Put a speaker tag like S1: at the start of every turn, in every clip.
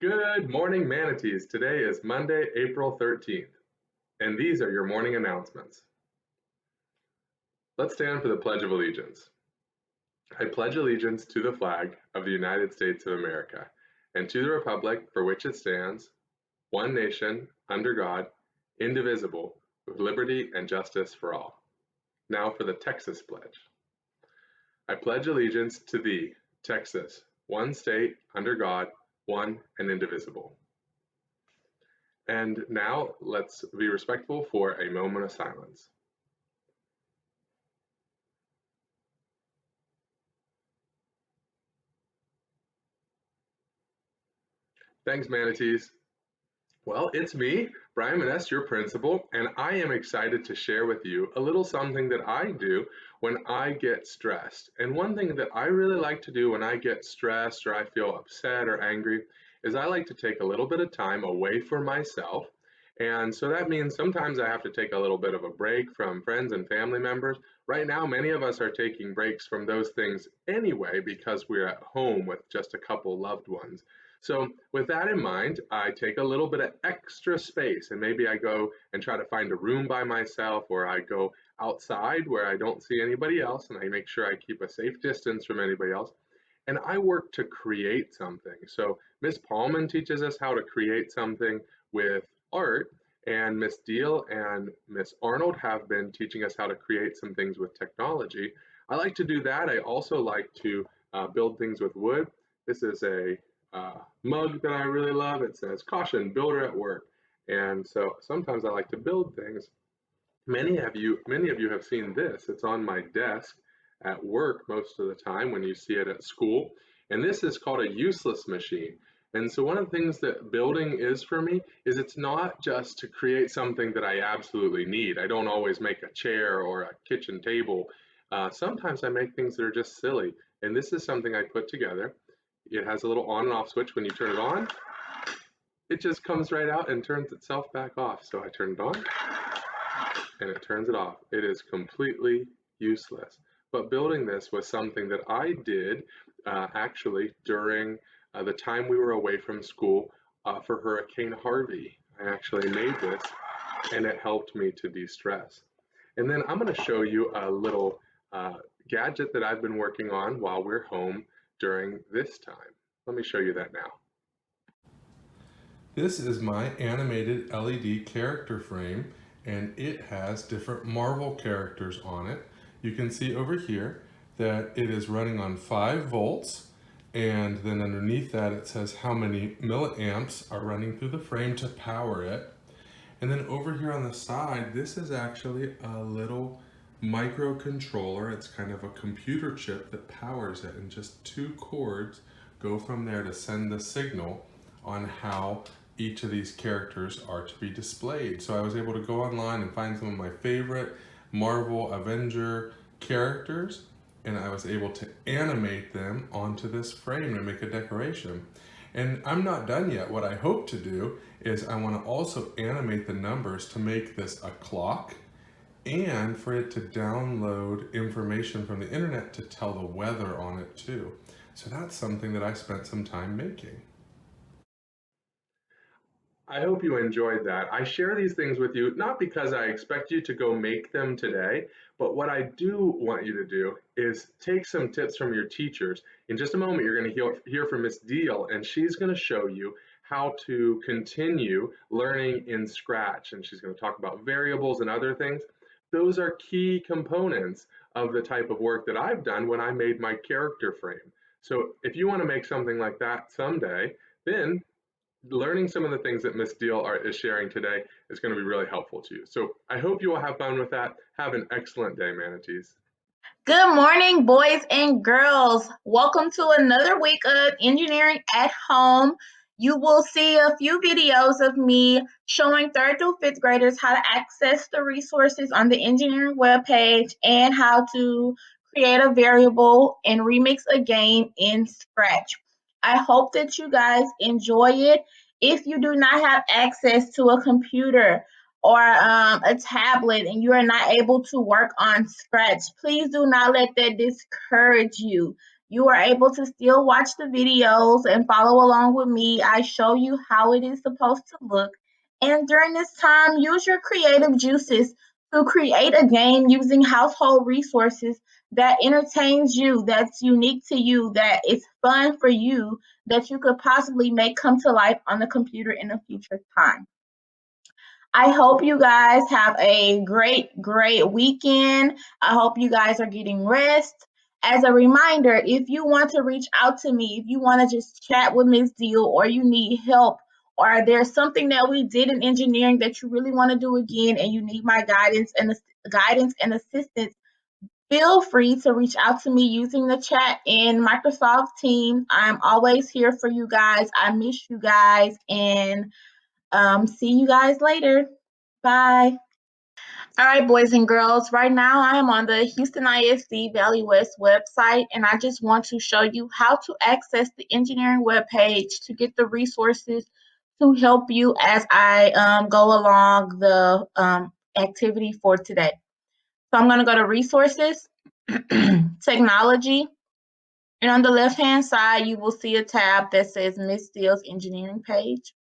S1: Good morning, manatees. Today is Monday, April 13th, and these are your morning announcements. Let's stand for the Pledge of Allegiance. I pledge allegiance to the flag of the United States of America and to the republic for which it stands, one nation, under God, indivisible, with liberty and justice for all. Now for the Texas Pledge. I pledge allegiance to thee, Texas, one state, under God, one and indivisible. And now let's be respectful for a moment of silence. Thanks, manatees. Well, it's me, Brian Vannest, your principal, and I am excited to share with you a little something that I do when I get stressed. And one thing that I really like to do when I get stressed or I feel upset or angry is I like to take a little bit of time away for myself. And so that means sometimes I have to take a little bit of a break from friends and family members. Right now, many of us are taking breaks from those things anyway because we're at home with just a couple loved ones. So with that in mind, I take a little bit of extra space and maybe I go and try to find a room by myself, or I go outside where I don't see anybody else and I make sure I keep a safe distance from anybody else. And I work to create something. So Miss Paulman teaches us how to create something with art, and Miss Deal and Miss Arnold have been teaching us how to create some things with technology. I like to do that. I also like to build things with wood. This is a mug that I really love. It says, "Caution, builder at work." And so sometimes I like to build things. Many of you have seen this. It's on my desk at work most of the time when you see it at school. And this is called a useless machine. And so one of the things that building is for me is it's not just to create something that I absolutely need. I don't always make a chair or a kitchen table. Sometimes I make things that are just silly. And this is something I put together. It has a little on and off switch. When you turn it on, it just comes right out and turns itself back off. So I turn it on and it turns it off. It is completely useless. But building this was something that I did actually during the time we were away from school for Hurricane Harvey. I actually made this and it helped me to de-stress. And then I'm going to show you a little gadget that I've been working on while we're home during this time. Let me show you that now. This is my animated LED character frame, and it has different Marvel characters on it. You can see over here that it is running on 5 volts, and then underneath that it says how many milliamps are running through the frame to power it. And then over here on the side, this is actually a little microcontroller. It's kind of a computer chip that powers it, and just 2 cords go from there to send the signal on how each of these characters are to be displayed. So I was able to go online and find some of my favorite Marvel Avenger characters, and I was able to animate them onto this frame and make a decoration. And I'm not done yet. What I hope to do is I want to also animate the numbers to make this a clock, and for it to download information from the internet to tell the weather on it too. So that's something that I spent some time making. I hope you enjoyed that. I share these things with you not because I expect you to go make them today, but what I do want you to do is take some tips from your teachers. In just a moment, you're going to hear from Miss Deal, and she's going to show you how to continue learning in Scratch, and she's going to talk about variables and other things. Those are key components of the type of work that I've done when I made my character frame. So if you want to make something like that someday, then learning some of the things that Miss Deal is sharing today is going to be really helpful to you. So I hope you will have fun with that. Have an excellent day, manatees.
S2: Good morning, boys and girls. Welcome to another week of Engineering at Home. You will see a few videos of me showing 3rd through 5th graders how to access the resources on the engineering webpage and how to create a variable and remix a game in Scratch. I hope that you guys enjoy it. If you do not have access to a computer, or a tablet and you are not able to work on Scratch, please do not let that discourage you. You are able to still watch the videos and follow along with me. I show you how it is supposed to look. And during this time, use your creative juices to create a game using household resources that entertains you, that's unique to you, that is fun for you, that you could possibly make come to life on the computer in a future time. I hope you guys have a great weekend. I hope you guys are getting rest. As a reminder, if you want to reach out to me, if you want to just chat with Ms. Deal, or you need help, or there's something that we did in engineering that you really want to do again and you need my guidance and assistance, feel free to reach out to me using the chat in Microsoft Teams. I'm always here for you guys. I miss you guys, and see you guys later. Bye. All right, boys and girls. Right now, I am on the Houston ISD Valley West website, and I just want to show you how to access the engineering webpage to get the resources to help you as I go along the activity for today. So I'm going to go to Resources, Technology, and on the left-hand side, you will see a tab that says Miss Steele's Engineering page.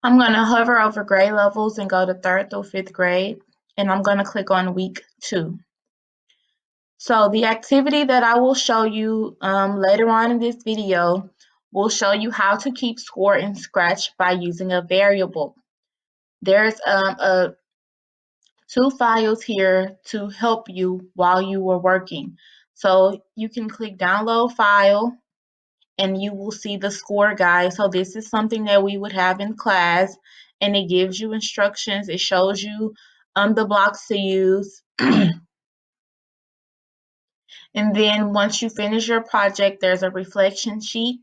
S2: I'm going to hover over grade levels and go to 3rd through 5th grade, and I'm going to click on week 2. So the activity that I will show you later on in this video will show you how to keep score in Scratch by using a variable. There's 2 files here to help you while you were working. So you can click download file, and you will see the score guide. So this is something that we would have in class, and it gives you instructions. It shows you the blocks to use. And then once you finish your project, there's a reflection sheet.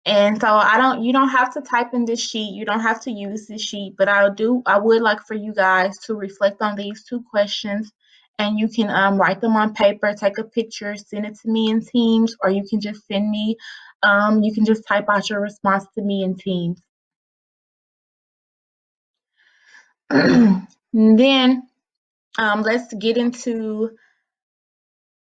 S2: And so you don't have to type in this sheet. You don't have to use this sheet, but I would like for you guys to reflect on these 2 questions, and you can write them on paper, take a picture, send it to me in Teams, or you can just you can just type out your response to me in Teams. And then let's get into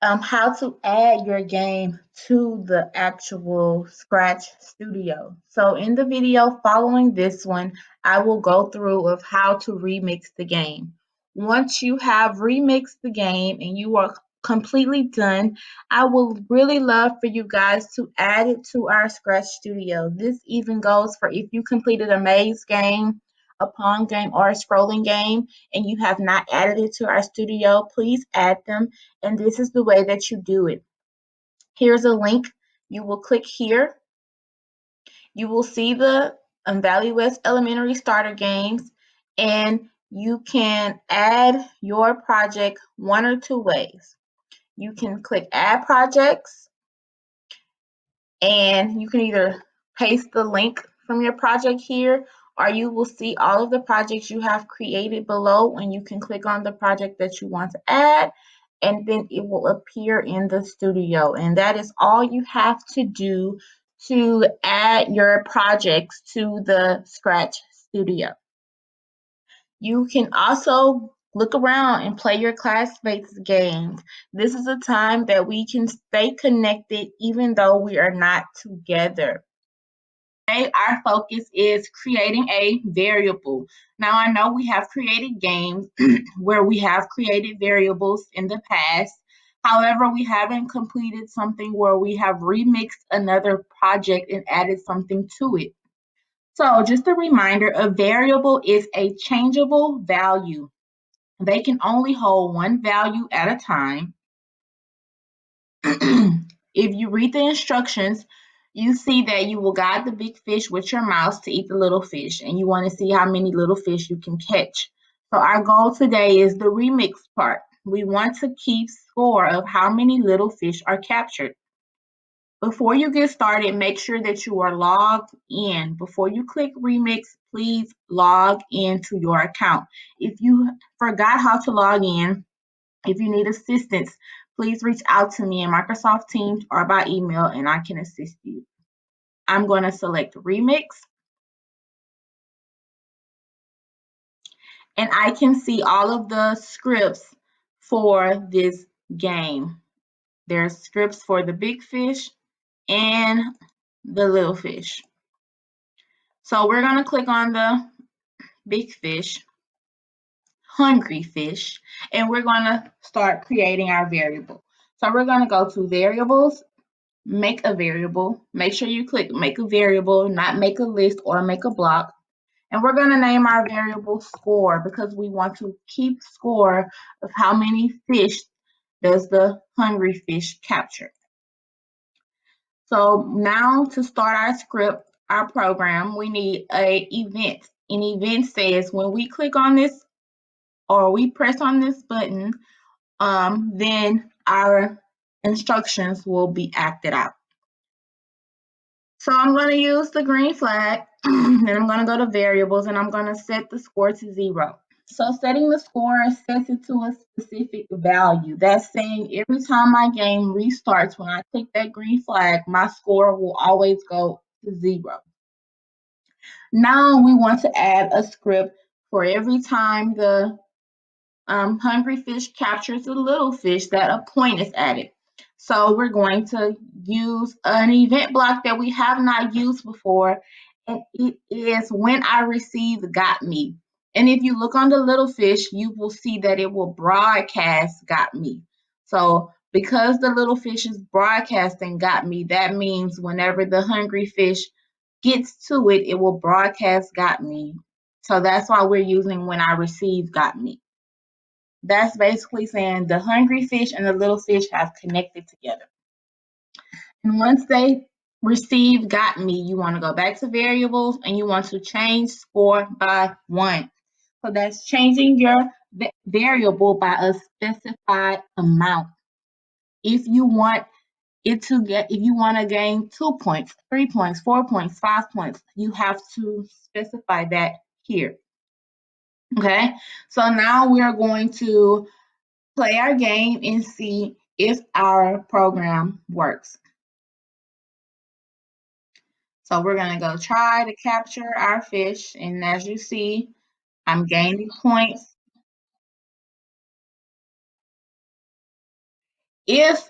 S2: how to add your game to the actual Scratch Studio. So in the video following this one, I will go through of how to remix the game. Once you have remixed the game and you are completely done, I will really love for you guys to add it to our Scratch Studio. This even goes for if you completed a maze game, a pong game, or a scrolling game, and you have not added it to our studio, please add them. And this is the way that you do it. Here's a link. You will click here. You will see the Valley West Elementary starter games, and you can add your project 1 or 2 ways. You can click add projects, and you can either paste the link from your project here, or you will see all of the projects you have created below, and you can click on the project that you want to add, and then it will appear in the studio. And that is all you have to do to add your projects to the Scratch Studio. You can also look around and play your classmates' games. This is a time that we can stay connected even though we are not together. Today, our focus is creating a variable. Now, I know we have created games where we have created variables in the past. However, we haven't completed something where we have remixed another project and added something to it. So, just a reminder, a variable is a changeable value. They can only hold one value at a time. If you read the instructions, you see that you will guide the big fish with your mouse to eat the little fish, and you want to see how many little fish you can catch. So our goal today is the remix part. We want to keep score of how many little fish are captured. Before you get started, make sure that you are logged in. Before you click remix, please log into your account. If you forgot how to log in, if you need assistance, please reach out to me in Microsoft Teams or by email, and I can assist you. I'm going to select Remix, and I can see all of the scripts for this game. There's scripts for the big fish and the little fish. So we're going to click on the big fish, hungry fish, and we're going to start creating our variable. So we're going to go to variables, make a variable. Make sure you click make a variable, not make a list or make a block. And we're going to name our variable score because we want to keep score of how many fish does the hungry fish capture. So now to start our script, our program, we need an event. An event says when we click on this or we press on this button, then our instructions will be acted out. So I'm going to use the green flag, and I'm going to go to variables, and I'm going to set the score to 0. So setting the score sets it to a specific value. That's saying every time my game restarts, when I click that green flag, my score will always go to 0. Now we want to add a script for every time the hungry fish captures a little fish that a point is added. So we're going to use an event block that we have not used before, and it is when I receive got me. And if you look on the little fish, you will see that it will broadcast got me. So because the little fish is broadcasting got me, that means whenever the hungry fish gets to it, it will broadcast got me. So that's why we're using when I receive got me. That's basically saying the hungry fish and the little fish have connected together. And once they receive got me, you want to go back to variables and you want to change score by 1. So that's changing your variable by a specified amount. If you want if you want to gain 2 points, 3 points, 4 points, 5 points, you have to specify that here. Okay, so now we are going to play our game and see if our program works. So we're going to go try to capture our fish, and as you see, I'm gaining points. If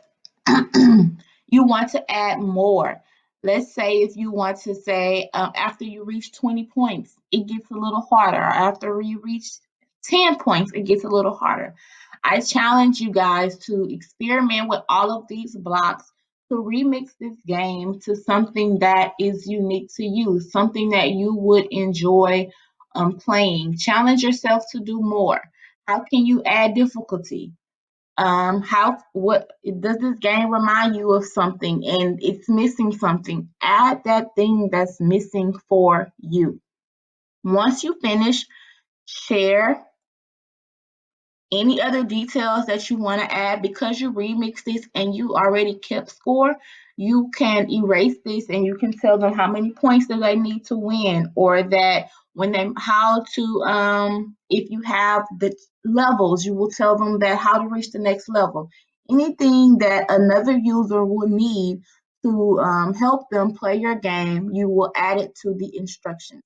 S2: you want to add more, let's say if you want to say after you reach 20 points, it gets a little harder. After you reach 10 points, it gets a little harder. I challenge you guys to experiment with all of these blocks to remix this game to something that is unique to you, something that you would enjoy playing. Challenge yourself to do more. How can you add difficulty? What does this game remind you of something and it's missing something? Add that thing that's missing for you. Once you finish, share any other details that you want to add. Because you remixed this and you already kept score, you can erase this and you can tell them how many points that they need to win, or that when they how to if you have the levels, you will tell them that how to reach the next level. Anything that another user will need to help them play your game, you will add it to the instructions.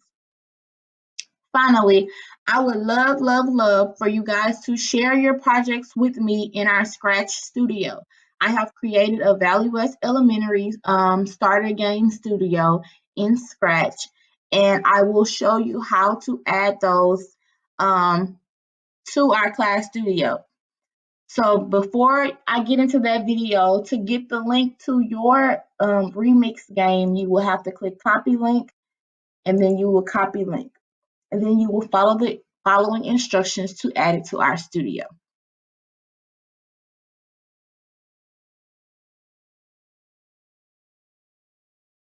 S2: Finally, I would love for you guys to share your projects with me in our Scratch studio. I have created a Valley West Elementary starter game studio in Scratch, and I will show you how to add those to our class studio. So before I get into that video, to get the link to your remix game, you will have to click copy link, and then you will copy link. And then you will follow the following instructions to add it to our studio.